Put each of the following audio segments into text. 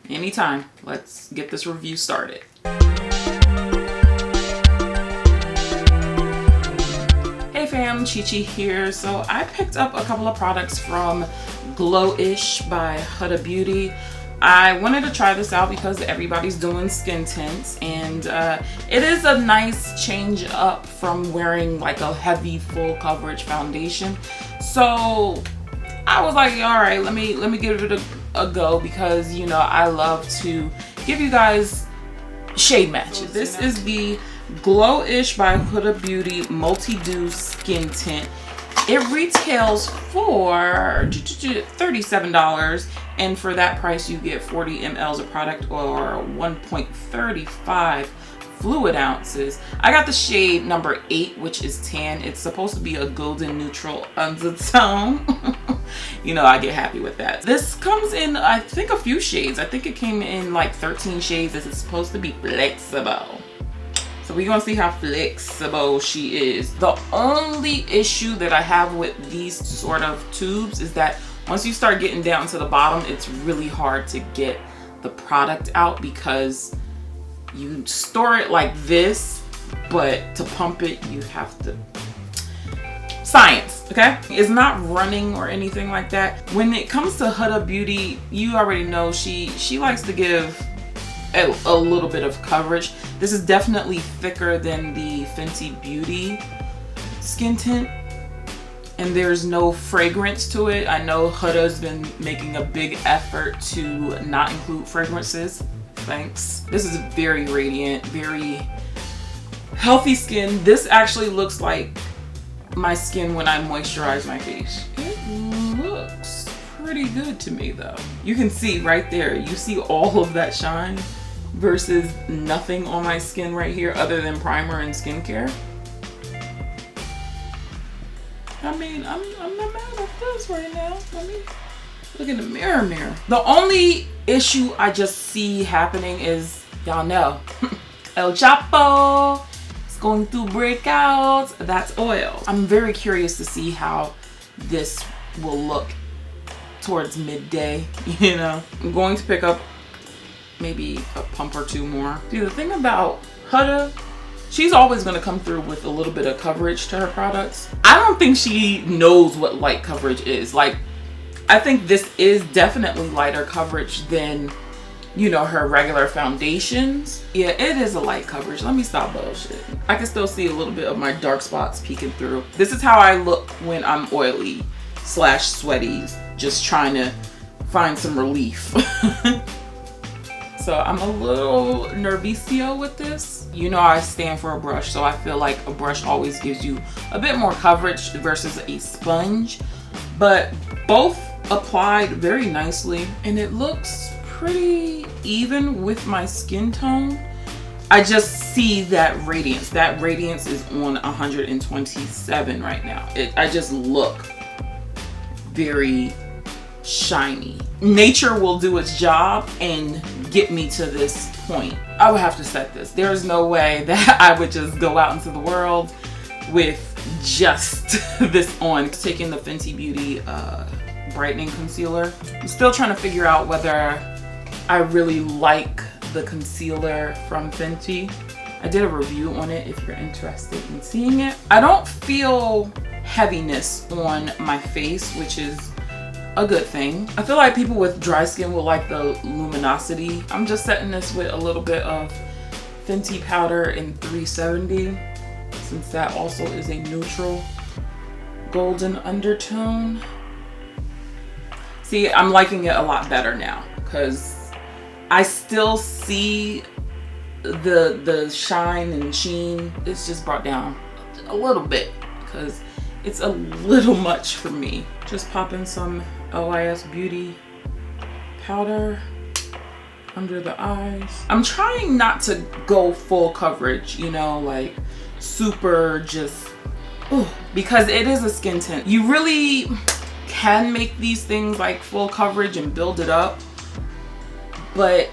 Anytime. Let's get this review started. Hey fam, Chi-Chi here. So I picked up a couple of products from Glowish by Huda Beauty. I wanted to try this out because everybody's doing skin tints, and it is a nice change up from wearing like a heavy full coverage foundation. So I was like, all right, let me give it a go, because you know I love to give you guys shade matches. This is the Glowish by Huda Beauty Multidew Skin Tint. It retails for $37, and for that price you get 40 mLs of product, or 1.35 fluid ounces. I got the shade number 8, which is tan. It's supposed to be a golden neutral undertone. You know, I get happy with that. This comes in, I think, a few shades. I think it came in like 13 shades. This is supposed to be flexible. So we're gonna see how flexible she is. The only issue that I have with these sort of tubes is that once you start getting down to the bottom, it's really hard to get the product out, because you store it like this, but to pump it, you have to... Science, okay? It's not running or anything like that. When it comes to Huda Beauty, you already know she likes to give a little bit of coverage. This is definitely thicker than the Fenty Beauty skin tint, and there's no fragrance to it. I know Huda's been making a big effort to not include fragrances. Thanks. This is very radiant, very healthy skin. This actually looks like my skin when I moisturize my face. It looks pretty good to me though. You can see right there, you see all of that shine versus nothing on my skin right here other than primer and skincare. I mean, I'm not mad at this right now. Let me look in the mirror. The only issue I just see happening is, y'all know, El Chapo is going through breakouts. That's oil. I'm very curious to see how this will look towards midday, you know. I'm going to pick up maybe a pump or two more. See, the thing about Huda, she's always going to come through with a little bit of coverage to her products. I don't think she knows what light coverage is. Like, I think this is definitely lighter coverage than, you know, her regular foundations. Yeah, it is a light coverage. Let me stop bullshit. I can still see a little bit of my dark spots peeking through. This is how I look when I'm oily / sweaty, just trying to find some relief. So I'm a little nervousio with this. You know I stand for a brush, so I feel like a brush always gives you a bit more coverage versus a sponge. But both applied very nicely, and it looks pretty even with my skin tone. I just see that radiance. That radiance is on 127 right now. I just look very shiny. Nature will do its job and get me to this point. I would have to set this. There's no way that I would just go out into the world with just this on. Taking the Fenty Beauty brightening concealer. I'm still trying to figure out whether I really like the concealer from Fenty. I did a review on it if you're interested in seeing it. I don't feel heaviness on my face, which is a good thing. I feel like people with dry skin will like the luminosity. I'm just setting this with a little bit of Fenty powder in 370, since that also is a neutral golden undertone. See, I'm liking it a lot better now, because I still see the shine and sheen. It's just brought down a little bit because it's a little much for me. Just popping some OIS Beauty powder under the eyes. I'm trying not to go full coverage, you know, like super just, because it is a skin tint. You really can make these things like full coverage and build it up, but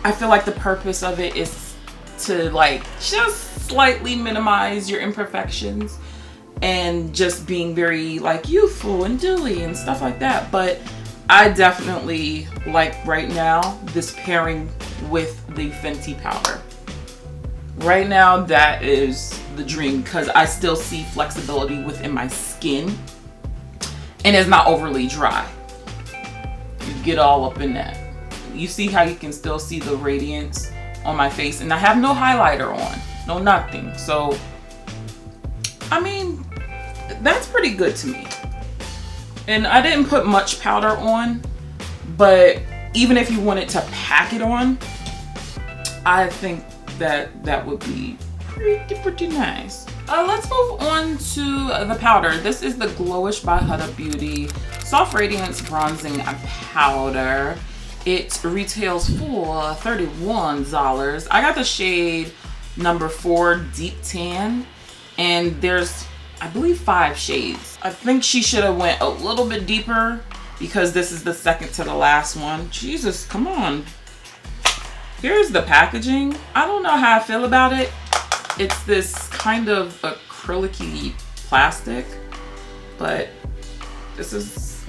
I feel like the purpose of it is to like just slightly minimize your imperfections and just being very like youthful and dewy and stuff like that. But I definitely like right now this pairing with the Fenty powder. Right now, that is the dream because I still see flexibility within my skin and it's not overly dry. You get all up in that. You see how you can still see the radiance on my face, and I have no highlighter on, no nothing. So, I mean, that's pretty good to me. And I didn't put much powder on, but even if you wanted to pack it on, I think that would be pretty nice. Let's move on to the powder. This is the Glowish by Huda Beauty Soft Radiance Bronzing Powder. It retails for $31. I got the shade number 4 Deep Tan, and there's, I believe, 5 shades. I think she should have went a little bit deeper because this is the second to the last one. Jesus, come on. Here's the packaging. I don't know how I feel about it. It's this kind of acrylic-y plastic, but this is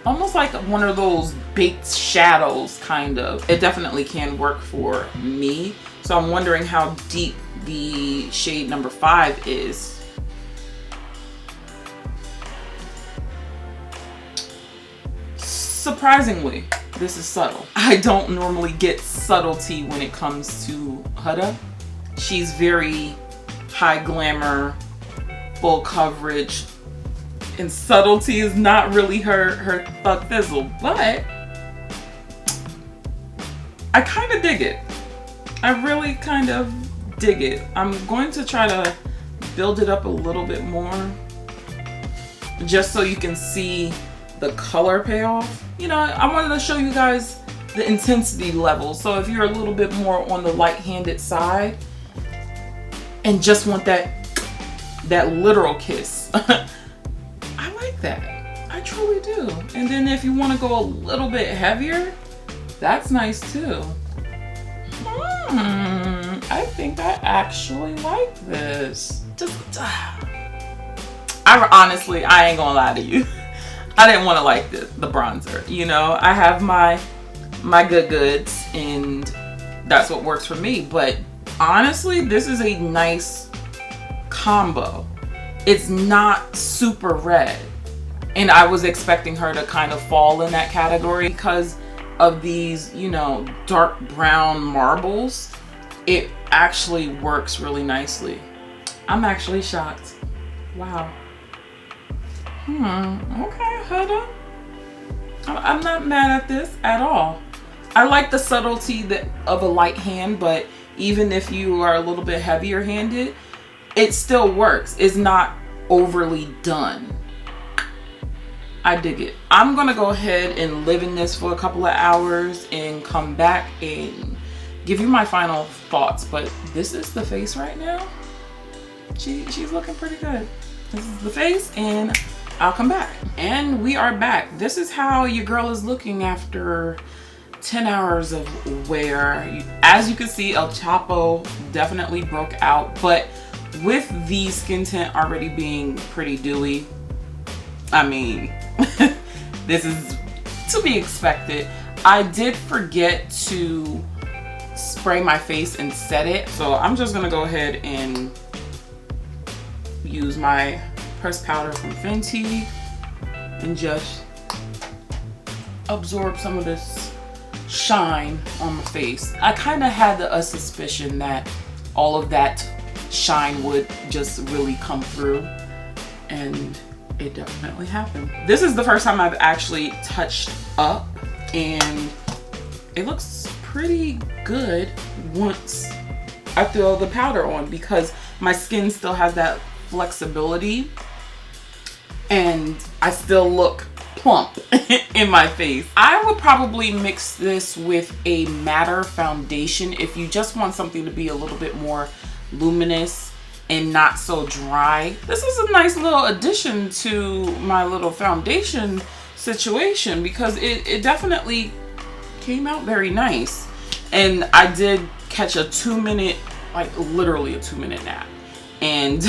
almost like one of those baked shadows, kind of. It definitely can work for me. So I'm wondering how deep the shade number 5 is. Surprisingly, this is subtle. I don't normally get subtlety when it comes to Huda. She's very high glamour, full coverage, and subtlety is not really her thug thizzle, but I kind of dig it. I really kind of dig it. I'm going to try to build it up a little bit more just so you can see the color payoff. You know, I wanted to show you guys the intensity level. So if you're a little bit more on the light-handed side and just want that literal kiss, I like that. I truly do. And then if you want to go a little bit heavier, that's nice too. I think I actually like this. I ain't gonna lie to you. I didn't want to like the bronzer. You know, I have my good goods and that's what works for me. But honestly, this is a nice combo. It's not super red. And I was expecting her to kind of fall in that category because of these, you know, dark brown marbles. It actually works really nicely. I'm actually shocked. Wow. Okay, Huda. I'm not mad at this at all. I like the subtlety of a light hand, but even if you are a little bit heavier handed, it still works. It's not overly done. I dig it. I'm gonna go ahead and live in this for a couple of hours and come back and give you my final thoughts. But this is the face right now. She's looking pretty good. This is the face, and I'll come back. And we are back. This is how your girl is looking after 10 hours of wear. As you can see, El Chapo definitely broke out, but with the skin tint already being pretty dewy, I mean, this is to be expected. I did forget to spray my face and set it, so I'm just gonna go ahead and use my pressed powder from Fenty and just absorb some of this shine on my face. I kind of had a suspicion that all of that shine would just really come through, and it definitely happened. This is the first time I've actually touched up, and it looks pretty good once I throw the powder on because my skin still has that flexibility and I still look plump in my face. I would probably mix this with a matte foundation if you just want something to be a little bit more luminous and not so dry. This is a nice little addition to my little foundation situation because it definitely came out very nice. And I did catch a 2-minute, like literally a 2-minute nap. And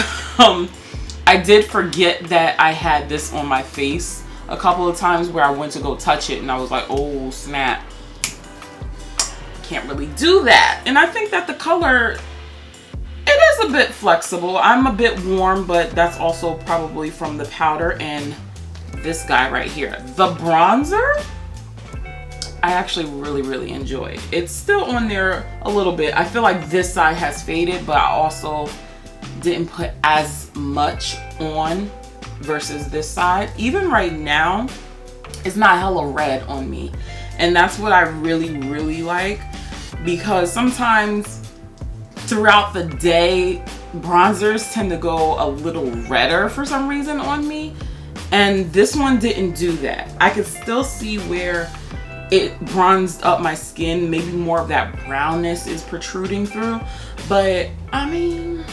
I did forget that I had this on my face a couple of times where I went to go touch it and I was like, oh snap, can't really do that. And I think that the color, it is a bit flexible. I'm a bit warm, but that's also probably from the powder and this guy right here. The bronzer, I actually really enjoy. It's still on there a little bit. I feel like this side has faded, but I also didn't put as much on versus this side. Even right now, it's not hella red on me. And that's what I really like, because sometimes throughout the day, bronzers tend to go a little redder for some reason on me. And this one didn't do that. I could still see where it bronzed up my skin. Maybe more of that brownness is protruding through. But I mean,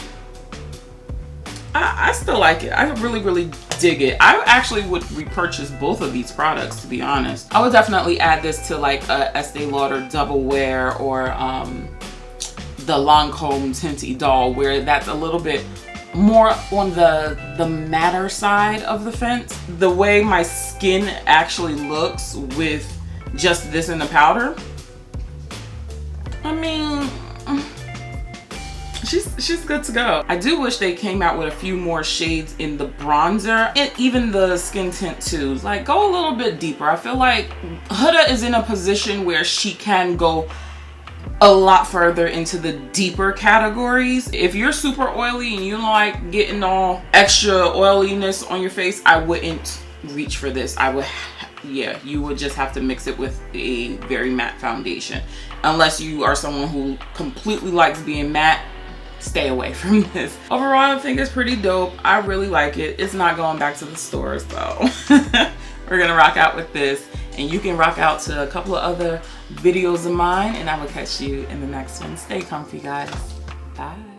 I still like it. I really dig it. I actually would repurchase both of these products, to be honest. I would definitely add this to like a Estee Lauder Double Wear or the Lancome Tinty Doll, where that's a little bit more on the matter side of the Fenty. The way my skin actually looks with just this in the powder, I mean, she's good to go. I do wish they came out with a few more shades in the bronzer and even the skin tint too. Like, go a little bit deeper. I feel like Huda is in a position where she can go a lot further into the deeper categories. If you're super oily and you don't like getting all extra oiliness on your face, I wouldn't reach for this. I would, yeah, you would just have to mix it with a very matte foundation. Unless you are someone who completely likes being matte, stay away from this. Overall, I think it's pretty dope. I really like it. It's not going back to the stores though. We're gonna rock out with this, and you can rock out to a couple of other videos of mine, and I will catch you in the next one. Stay comfy, guys. Bye.